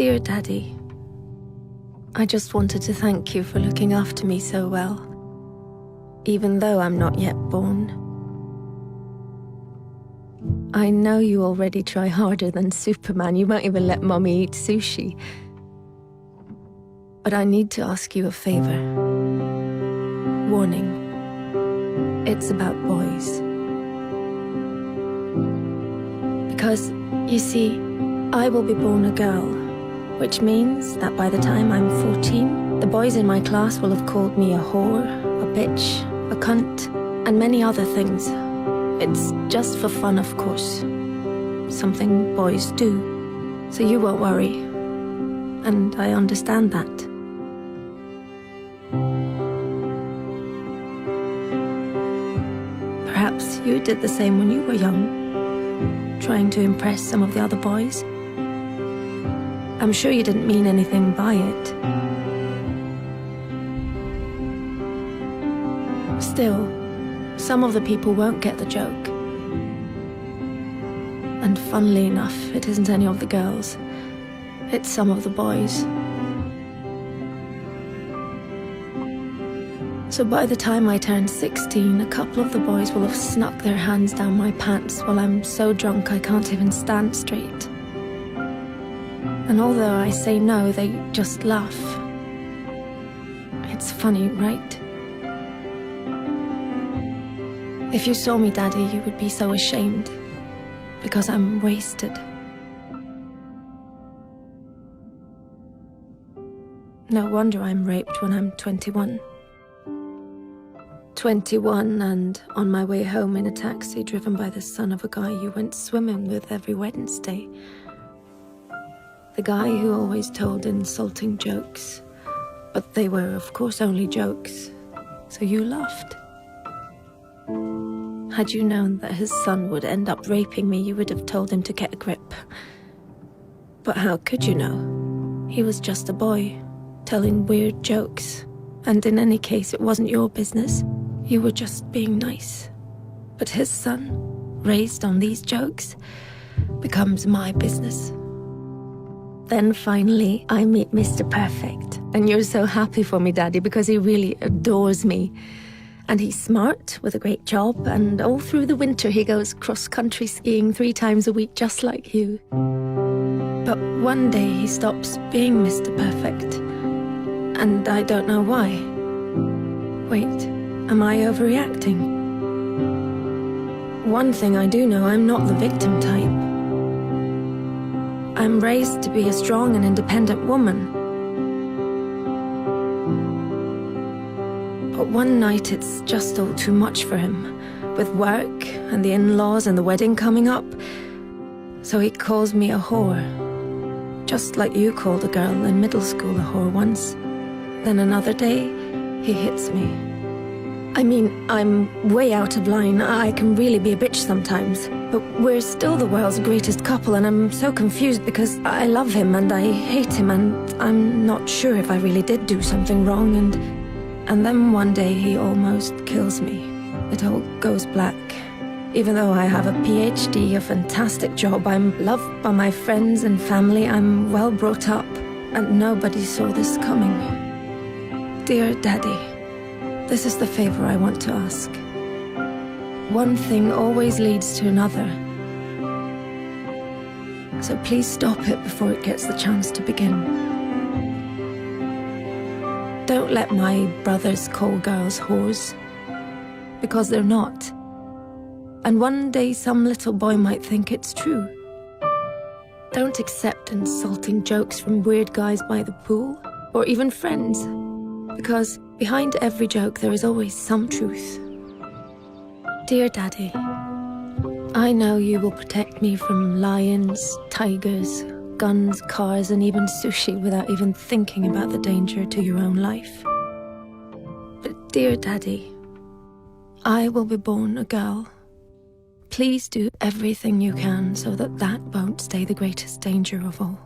Dear Daddy, I just wanted to thank you for looking after me so well, even though I'm not yet born. I know you already try harder than Superman. You won't even let Mommy eat sushi. But I need to ask you a favor. Warning. It's about boys. Because, you see, I will be born a girl, which means that by the time I'm 14, the boys in my class will have called me a whore, a bitch, a cunt, and many other things. It's just for fun, of course. Something boys do. So you won't worry. And I understand that. Perhaps you did the same when you were young, trying to impress some of the other boys. I'm sure you didn't mean anything by it. Still, some of the people won't get the joke. And funnily enough, it isn't any of the girls. It's some of the boys. So by the time I turn 16, a couple of the boys will have snuck their hands down my pants while I'm so drunk I can't even stand straight. And although I say no, they just laugh. It's funny, right? If you saw me, Daddy, you would be so ashamed, because I'm wasted. No wonder I'm raped when I'm 21. 21 and on my way home in a taxi driven by the son of a guy you went swimming with every Wednesday. The guy who always told insulting jokes, but they were, of course, only jokes, so you laughed. Had you known that his son would end up raping me, you would have told him to get a grip. But how could you know? He was just a boy, telling weird jokes. And in any case, it wasn't your business. You were just being nice. But his son, raised on these jokes, becomes my business. Then finally, I meet Mr. Perfect. And you're so happy for me, Daddy, because he really adores me. And he's smart, with a great job, and all through the winter he goes cross-country skiing 3 times a week, just like you. But one day he stops being Mr. Perfect. And I don't know why. Wait, am I overreacting? One thing I do know, I'm not the victim type. I'm raised to be a strong and independent woman. But one night it's just all too much for him, with work and the in-laws and the wedding coming up. So he calls me a whore. Just like you called a girl in middle school a whore once. Then another day, he hits me. I mean, I'm way out of line. I can really be a bitch sometimes. But we're still the world's greatest couple, and I'm so confused because I love him and I hate him, and I'm not sure if I really did do something wrong, and then one day he almost kills me. It all goes black. Even though I have a PhD, a fantastic job, I'm loved by my friends and family, I'm well brought up, and nobody saw this coming. Dear Daddy, this is the favor I want to ask. One thing always leads to another. So please stop it before it gets the chance to begin. Don't let my brothers call girls whores, because they're not. And one day some little boy might think it's true. Don't accept insulting jokes from weird guys by the pool, or even friends. Because behind every joke there is always some truth. Dear Daddy, I know you will protect me from lions, tigers, guns, cars, and even sushi without even thinking about the danger to your own life. But dear Daddy, I will be born a girl. Please do everything you can so that that won't stay the greatest danger of all.